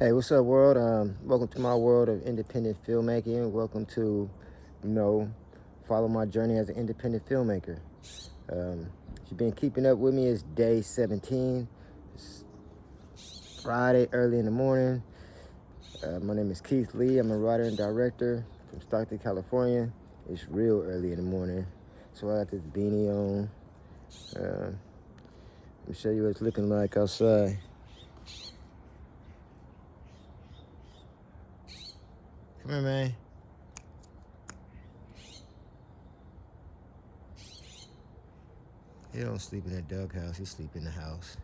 Hey, what's up, world? Welcome to my world of independent filmmaking. Welcome to, you know, follow my journey as an independent filmmaker. If you've been keeping up with me, it's day 17. It's Friday, early in the morning. My name is Keith Lee. I'm a writer and director from Stockton, California. It's real early in the morning, so I got this beanie on. Let me show you what it's looking like outside. Come here, man. He don't sleep in that doghouse. He sleep in the house.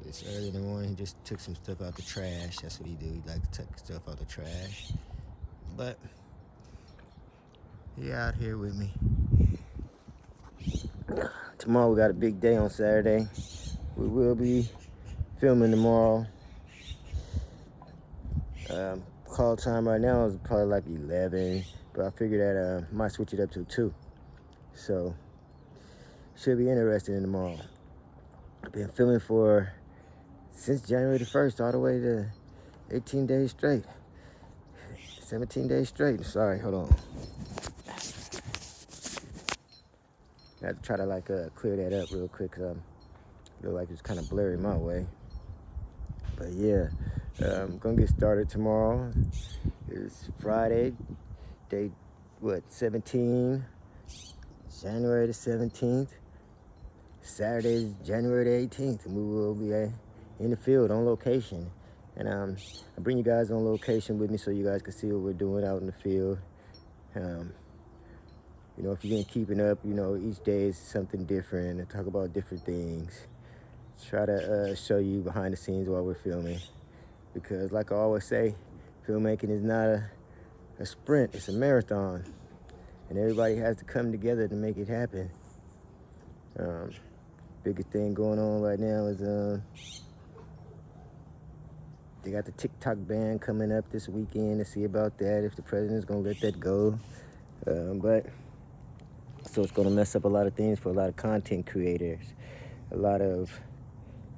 It's early in the morning. He just took some stuff out the trash. That's what he do. He like to take stuff out the trash. But he out here with me. Tomorrow we got a big day on Saturday. We will be filming tomorrow. Call time right now is probably like 11, but I figured that I might switch it up to 2. So should be interesting tomorrow. I've been filming since January the 1st all the way to 18 days straight. 17 days straight. Sorry, hold on. I have to try to clear that up real quick because I feel like it's kind of blurry my way. But yeah, I'm gonna get started tomorrow. It's Friday, day 17, January the 17th. Saturday is January the 18th, and we will be in the field on location. And I bring you guys on location with me so you guys can see what we're doing out in the field. If you've been keeping up, each day is something different and talk about different things. Try to show you behind the scenes while we're filming. Because like I always say, filmmaking is not a sprint, it's a marathon. And everybody has to come together to make it happen. Biggest thing going on right now is they got the TikTok ban coming up this weekend to see about that, if the president's gonna let that go. So it's gonna mess up a lot of things for a lot of content creators, a lot of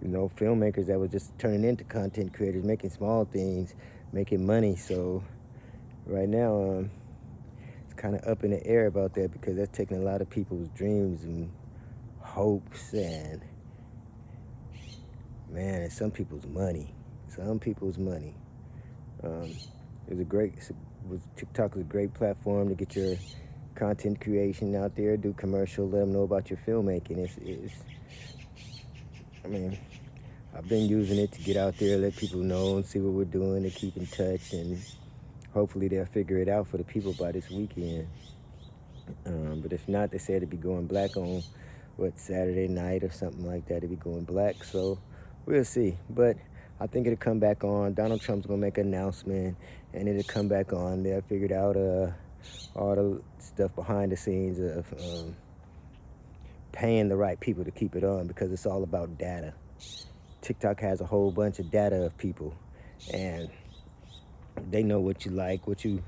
filmmakers that were just turning into content creators, making small things, making money. So right now, it's kind of up in the air about that because that's taking a lot of people's dreams and hopes and, man, and some people's money. TikTok is a great platform to get your content creation out there, do commercial, let them know about your filmmaking. I've been using it to get out there, let people know and see what we're doing, to keep in touch, and hopefully they'll figure it out for the people by this weekend. But if not, they said it'd be going black on Saturday night or something like that. It'd be going black, so we'll see. But I think it'll come back on. Donald Trump's gonna make an announcement, and it'll come back on. They figured out all the stuff behind the scenes of paying the right people to keep it on, because it's all about data. TikTok has a whole bunch of data of people, and they know what you like, with your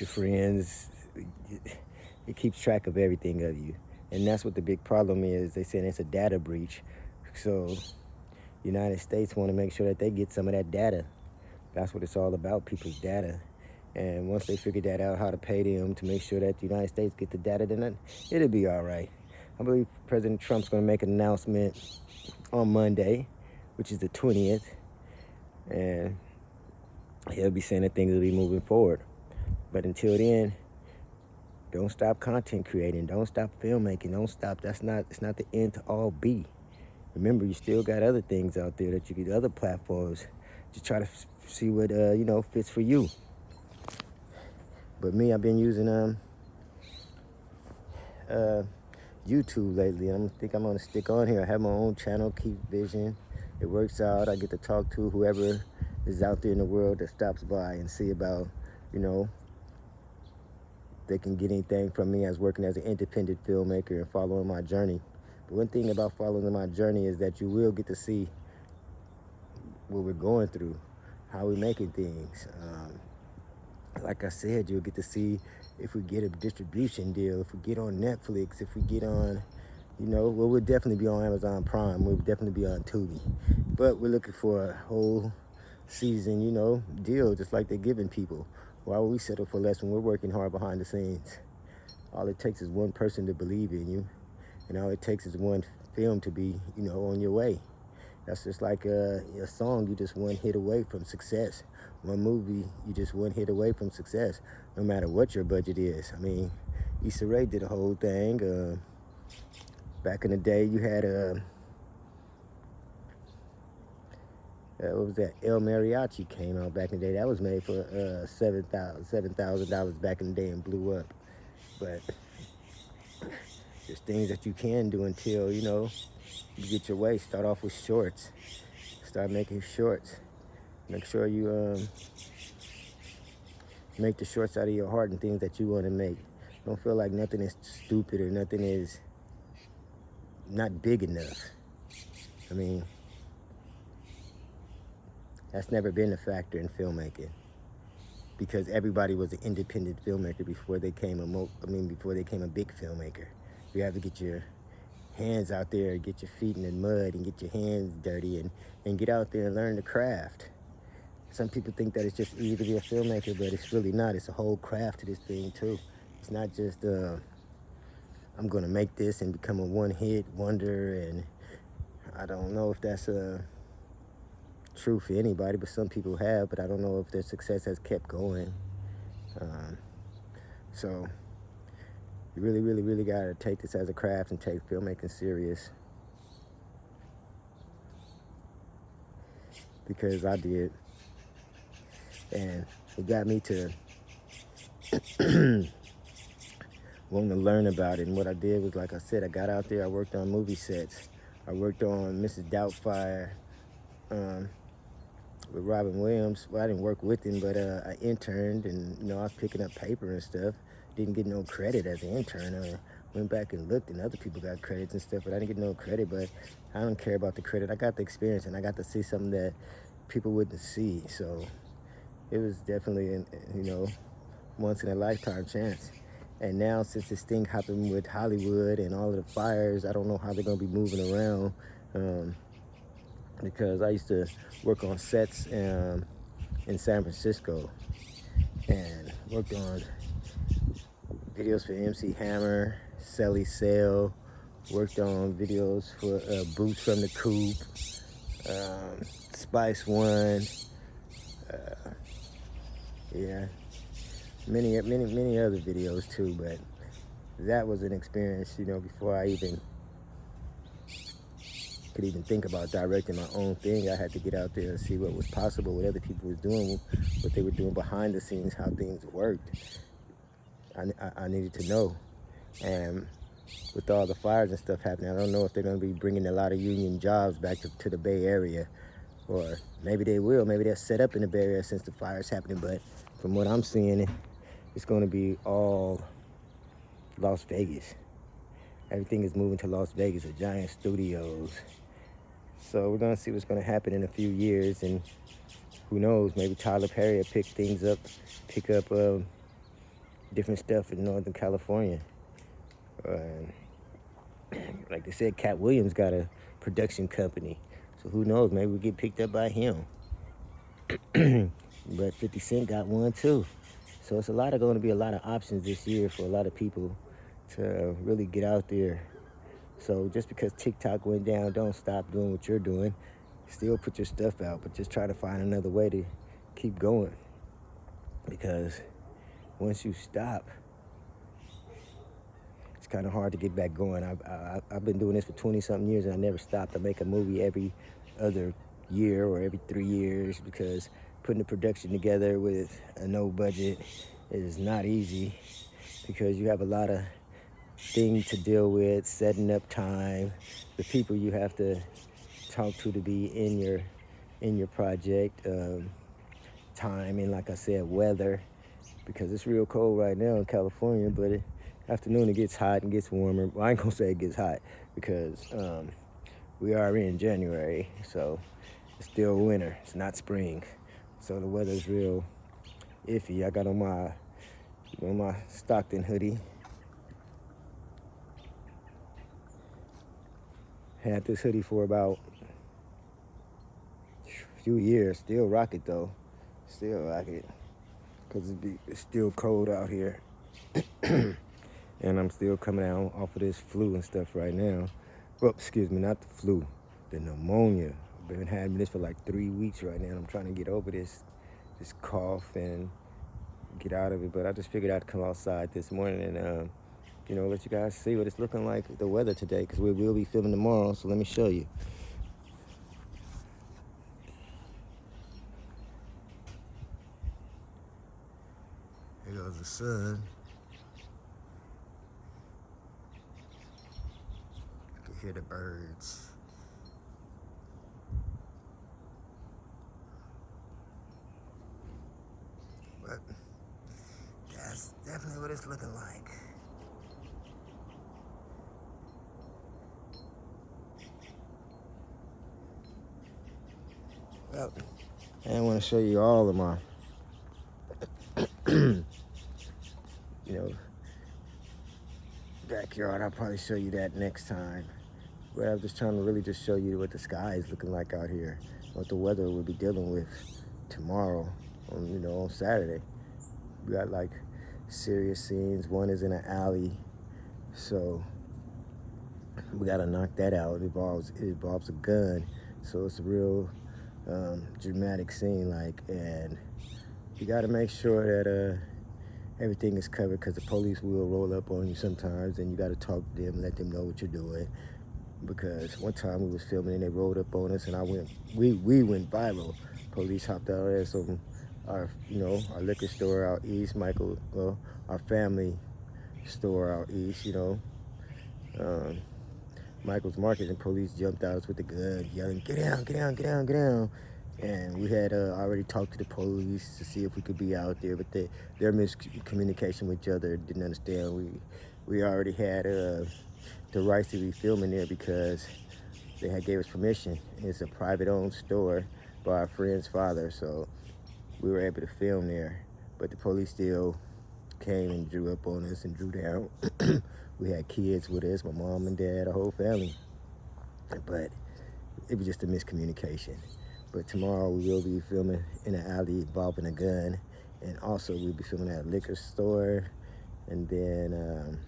friends. It keeps track of everything of you, and that's what the big problem is. They said it's a data breach, so United States want to make sure that they get some of that data. That's what it's all about, people's data. And once they figure that out, how to pay them to make sure that the United States get the data, then it'll be all right. I believe President Trump's going to make an announcement on Monday, which is the 20th, and he'll be saying that things will be moving forward. But until then, don't stop content creating. Don't stop filmmaking. Don't stop. It's not the end to all be. Remember, you still got other things out there that you get, other platforms. Just try to see what fits for you. But me, I've been using YouTube lately. I think I'm gonna stick on here. I have my own channel, Keep Vision. It works out. I get to talk to whoever is out there in the world that stops by and see about, they can get anything from me as working as an independent filmmaker and following my journey. But one thing about following my journey is that you will get to see what we're going through, how we're making things. Like I said, you'll get to see if we get a distribution deal, if we get on Netflix, if we get on, Well, we'll definitely be on Amazon Prime. We'll definitely be on Tubi. But we're looking for a whole season, deal, just like they're giving people. Why would we settle for less when we're working hard behind the scenes? All it takes is one person to believe in you, and all it takes is one film to be, on your way. That's just like a song, you just one hit away from success. One movie, you just one hit away from success, no matter what your budget is. I mean, Issa Rae did a whole thing. Back in the day, you had what was that? El Mariachi came out back in the day. That was made for $7,000 back in the day and blew up. But there's things that you can do until you get your way. Start off with shorts. Start making shorts. Make sure you make the shorts out of your heart and things that you want to make. Don't feel like nothing is stupid or nothing is not big enough. I mean, that's never been a factor in filmmaking, because everybody was an independent filmmaker before they came before they came a big filmmaker. You have to get your hands out there, get your feet in the mud and get your hands dirty and get out there and learn the craft. Some people think that it's just easy to be a filmmaker, but it's really not. It's a whole craft to this thing too. It's not just I'm gonna make this and become a one-hit wonder, and I don't know if that's true for anybody, but some people have, but I don't know if their success has kept going. So you really, really, really gotta take this as a craft and take filmmaking serious, because I did, and it got me to wanting to learn about it. And what I did was, like I said, I got out there, I worked on movie sets. I worked on Mrs. Doubtfire with Robin Williams. Well, I didn't work with him, but I interned, and I was picking up paper and stuff. Didn't get no credit as an intern. I went back and looked, and other people got credits and stuff, but I didn't get no credit. But I don't care about the credit. I got the experience, and I got to see something that people wouldn't see. So it was definitely once in a lifetime chance. And now, since this thing happened with Hollywood and all of the fires, I don't know how they're gonna be moving around, because I used to work on sets in San Francisco and worked on videos for MC Hammer, Selly Sale, worked on videos for Boots from the Coop, Spice One, yeah, many other videos too. But that was an experience, before I could even think about directing my own thing. I had to get out there and see what was possible, what other people was doing, what they were doing behind the scenes, how things worked. I needed to know. And with all the fires and stuff happening, I don't know if they're going to be bringing a lot of union jobs back to the Bay Area, or maybe they will. Maybe they're set up in the Bay Area since the fire's happening. But from what I'm seeing, it's going to be all Las Vegas. Everything is moving to Las Vegas, the giant studios. So we're going to see what's going to happen in a few years, and who knows, maybe Tyler Perry will pick up different stuff in Northern California. Like they said, Cat Williams got a production company, so who knows, maybe we'll get picked up by him. But 50 Cent got one too. So it's going to be a lot of options this year for a lot of people to really get out there. So just because TikTok went down, don't stop doing what you're doing. Still put your stuff out, but just try to find another way to keep going. Because once you stop, it's kind of hard to get back going. I've been doing this for 20-something years, and I never stopped. I make a movie every other year or every 3 years, because putting a production together with a no budget is not easy, because you have a lot of things to deal with, setting up time, the people you have to talk to be in your project, time, and like I said, weather, because it's real cold right now in California. But afternoon it gets hot and gets warmer. Well, I ain't gonna say it gets hot, because we are in January, so it's still winter. It's not spring, so the weather's real iffy. I got on my Stockton hoodie. Had this hoodie for about a few years. Still rock it though. Still rock it. Because it's still cold out here. And I'm still coming out off of this flu and stuff right now. Well, excuse me, not the flu, the pneumonia. I've been having this for like 3 weeks right now. And I'm trying to get over this cough and get out of it. But I just figured I'd come outside this morning and let you guys see what it's looking like, the weather today, because we will be filming tomorrow. So let me show you. Here goes the sun. You can hear the birds. But that's definitely what it's looking like. Well, I want to show you all of my, backyard. I'll probably show you that next time. But I'm just trying to really just show you what the sky is looking like out here, what the weather we'll be dealing with tomorrow, on Saturday. We got like serious scenes. One is in an alley, so we gotta knock that out. It involves a gun, so it's a real dramatic scene, and you gotta make sure that everything is covered, because the police will roll up on you sometimes, and you gotta talk to them, let them know what you're doing. Because one time we was filming and they rolled up on us, and we went viral. Police hopped out there, so our liquor store out east, our family store out east, Michael's Market, and police jumped at us with the gun, yelling, "Get down, get down, get down, get down." And we had already talked to the police to see if we could be out there, but their miscommunication with each other, didn't understand. We already had the rights to be filming there because they had gave us permission. It's a private owned store by our friend's father, so we were able to film there. But the police still came and drew up on us and drew down. We had kids with us, my mom and dad, a whole family. But it was just a miscommunication. But tomorrow we will be filming in an alley involving a gun, and also we'll be filming at a liquor store, and then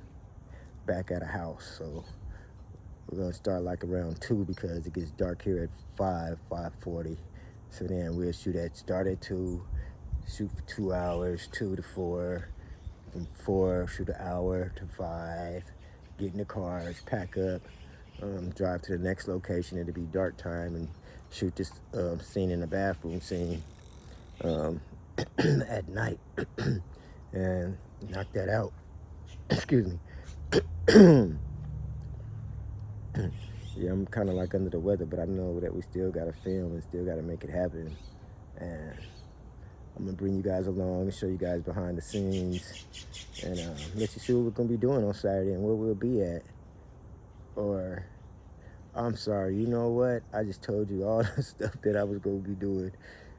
back at a house. So we're gonna start like around 2 because it gets dark here at 5:40. So then we'll start at 2, shoot for 2 hours, 2 to 4, from 4 shoot an hour to 5, get in the cars, pack up, drive to the next location. It'll be dark time, and shoot this scene in the bathroom scene at night and knock that out. Excuse me. Yeah, I'm kind of like under the weather, but I know that we still got to film and still got to make it happen. And I'm going to bring you guys along and show you guys behind the scenes and let you see what we're going to be doing on Saturday and where we'll be at. Or, I'm sorry, you know what? I just told you all the stuff that I was going to be doing.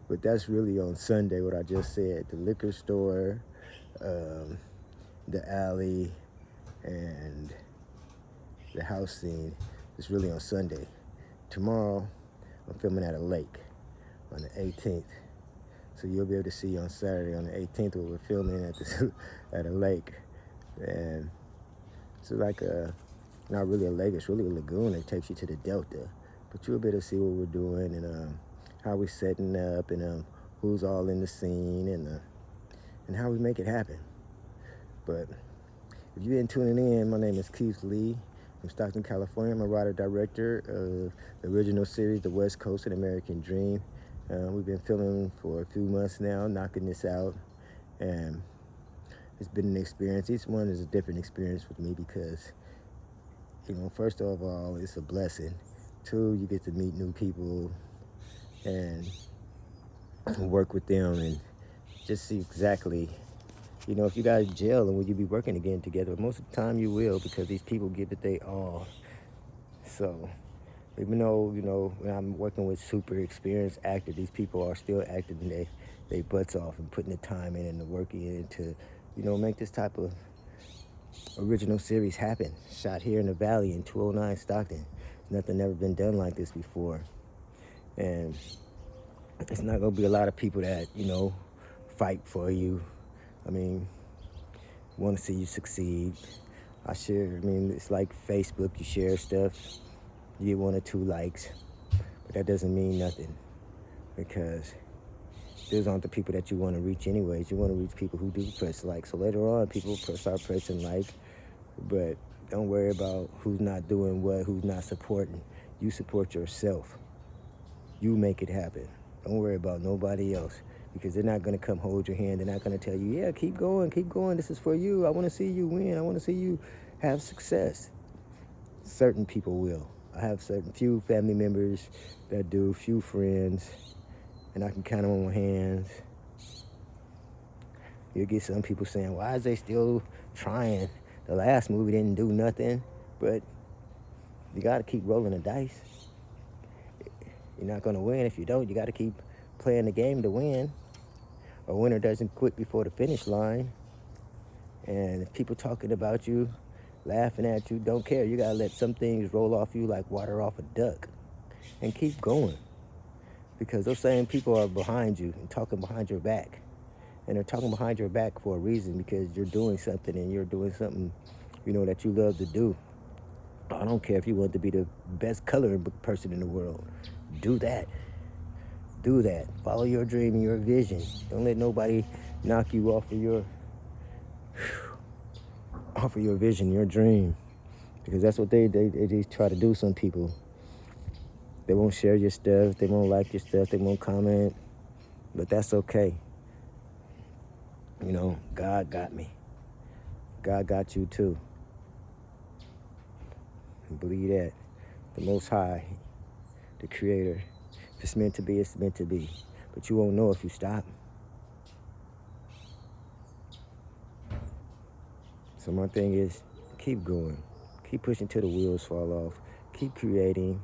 But that's really on Sunday, what I just said. The liquor store, the alley, and the house scene is really on Sunday. Tomorrow, I'm filming at a lake on the 18th. So you'll be able to see on Saturday on the 18th where we're filming at a lake. And it's like not really a lake, it's really a lagoon that takes you to the delta. But you'll be able to see what we're doing and how we're setting up and who's all in the scene and how we make it happen. But if you've been tuning in, my name is Keith Lee from Stockton, California. I'm a writer-director of the original series, The West Coast, An American Dream. We've been filming for a few months now, knocking this out. And it's been an experience. Each one is a different experience with me because, first of all, it's a blessing. 2, you get to meet new people and work with them and just see exactly, if you got in jail, and will you be working again together? Most of the time you will, because these people give it they all. So even though, when I'm working with super experienced actors, these people are still acting they butts off and putting the time in and the work in to, make this type of original series happen. Shot here in the Valley in 209 Stockton. Nothing ever been done like this before. And it's not going to be a lot of people that, fight for you. I mean, want to see you succeed. It's like Facebook. You share stuff, you get 1 or 2 likes, but that doesn't mean nothing, because those aren't the people that you want to reach anyways. You want to reach people who do press like. So later on, people start pressing like, but don't worry about who's not doing what, who's not supporting. You support yourself. You make it happen. Don't worry about nobody else, because they're not going to come hold your hand. They're not going to tell you, yeah, keep going. This is for you. I want to see you win. I want to see you have success. Certain people will. I have few family members that do, few friends, and I can count them on my hands. You'll get some people saying, why is they still trying? The last movie didn't do nothing, but you got to keep rolling the dice. You're not going to win if you don't. You got to keep playing the game to win. A winner doesn't quit before the finish line. And if people talking about you, laughing at you, don't care. You got to let some things roll off you like water off a duck and keep going. Because those same people are behind you and talking behind your back. And they're talking behind your back for a reason, because you're doing something, and you're doing something, that you love to do. I don't care if you want to be the best coloring book person in the world. Do that. Do that. Follow your dream and your vision. Don't let nobody knock you off of your vision, your dream. Because that's what they try to do, some people. They won't share your stuff. They won't like your stuff. They won't comment. But that's okay. God got me. God got you too. Believe that. The Most High, the Creator. If it's meant to be, it's meant to be. But you won't know if you stop. So my thing is, keep going. Keep pushing till the wheels fall off. Keep creating.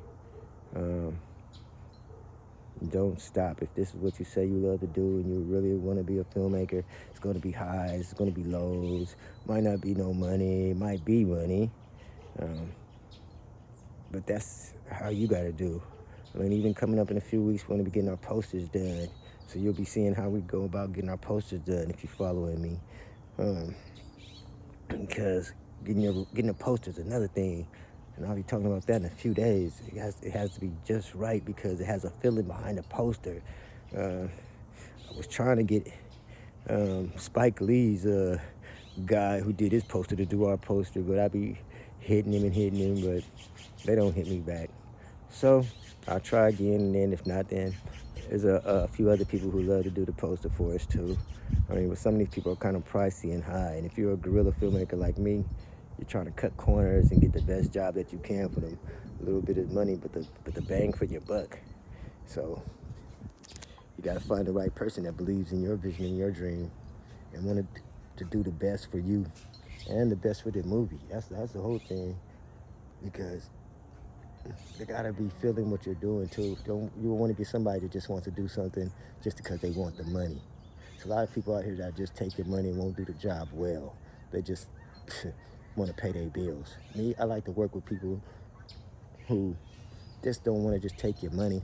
Don't stop. If this is what you say you love to do and you really want to be a filmmaker, it's going to be highs, it's going to be lows. Might not be no money, might be money. But that's how you got to do. Even coming up in a few weeks, we're going to be getting our posters done. So you'll be seeing how we go about getting our posters done if you're following me. Because getting a poster is another thing. And I'll be talking about that in a few days. It has to be just right, because it has a feeling behind the poster. I was trying to get Spike Lee's guy who did his poster to do our poster, but I be hitting him, but they don't hit me back. So I'll try again, and then if not, then there's a few other people who love to do the poster for us too. But some of these people are kind of pricey and high, and if you're a guerrilla filmmaker like me, you're trying to cut corners and get the best job that you can for them. A little bit of money, but the bang for your buck. So you got to find the right person that believes in your vision and your dream, and wanted to do the best for you and the best for the movie. That's the whole thing, because they gotta be feeling what you're doing too. You don't want to get somebody that just wants to do something just because they want the money. There's a lot of people out here that just take your money and won't do the job well. They just want to pay their bills. Me, I like to work with people who just don't want to just take your money.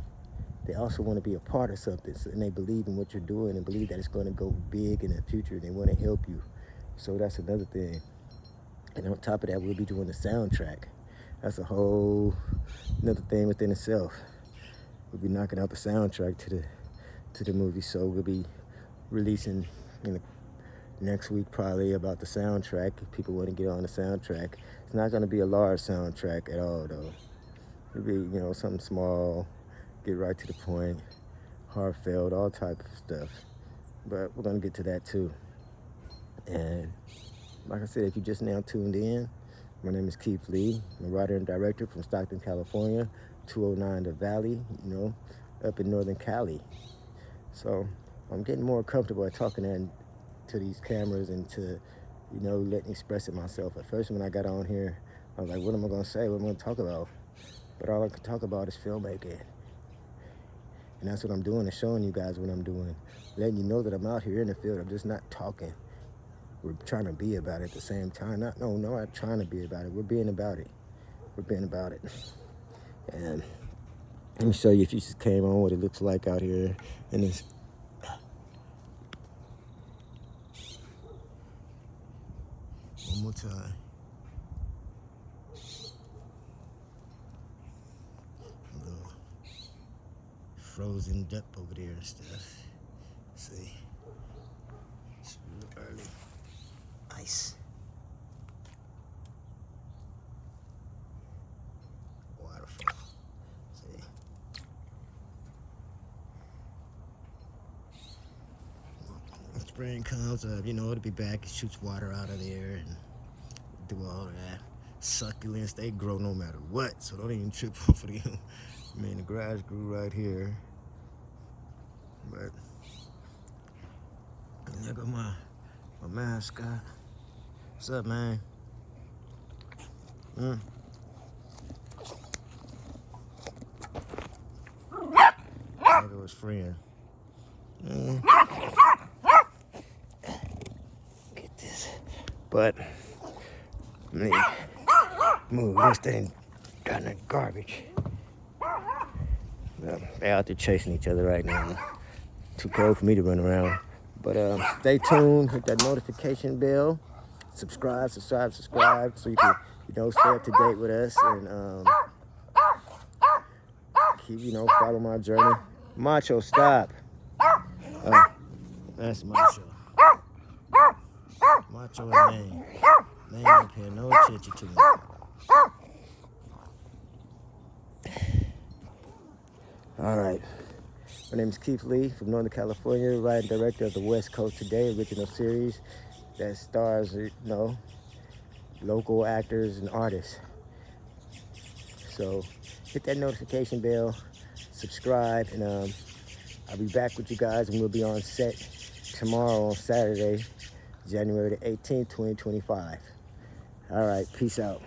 They also want to be a part of something, and they believe in what you're doing and believe that it's going to go big in the future, and they want to help you. So that's another thing. And on top of that, we'll be doing the soundtrack. That's a whole another thing within itself. We'll be knocking out the soundtrack to the movie. So we'll be releasing next week probably about the soundtrack. If people want to get on the soundtrack, it's not going to be a large soundtrack at all, though. It'll be something small, get right to the point, heartfelt, all type of stuff. But we're going to get to that too. And like I said, if you just now tuned in, my name is Keith Lee. I'm a writer and director from Stockton, California, 209 The Valley, up in Northern Cali. So I'm getting more comfortable at talking to these cameras and to, letting expressing myself. At first, when I got on here, I was like, what am I going to say? What am I going to talk about? But all I can talk about is filmmaking. And that's what I'm doing, is showing you guys what I'm doing. Letting you know that I'm out here in the field. I'm just not talking. We're trying to be about it at the same time. Not trying to be about it. We're being about it. And let me show you, if you just came on, what it looks like out here. And it's one more time. A little frozen depth over there and stuff. See, it's real early. Ice. Waterfall. See. When spring comes up, you know, it'll be back. It shoots water out of there and do all that. Succulents, they grow no matter what, so don't even trip off of them. I mean, the grass grew right here, but look at my mascot. What's up, man? Look at his friend. Get this. But let me move this thing down the garbage. They're out there chasing each other right now. Too cold for me to run around. But stay tuned, hit that notification bell, subscribe so you can, stay up to date with us and keep, follow my journey. Macho, stop. That's Macho. Macho and Maine. Maine ain't paying no attention to me. All right. My name is Keith Lee from Northern California, writer and director of the West Coast Today original series that stars, local actors and artists. So hit that notification bell, subscribe, and I'll be back with you guys, and we'll be on set tomorrow on Saturday, January the 18th, 2025. All right, peace out.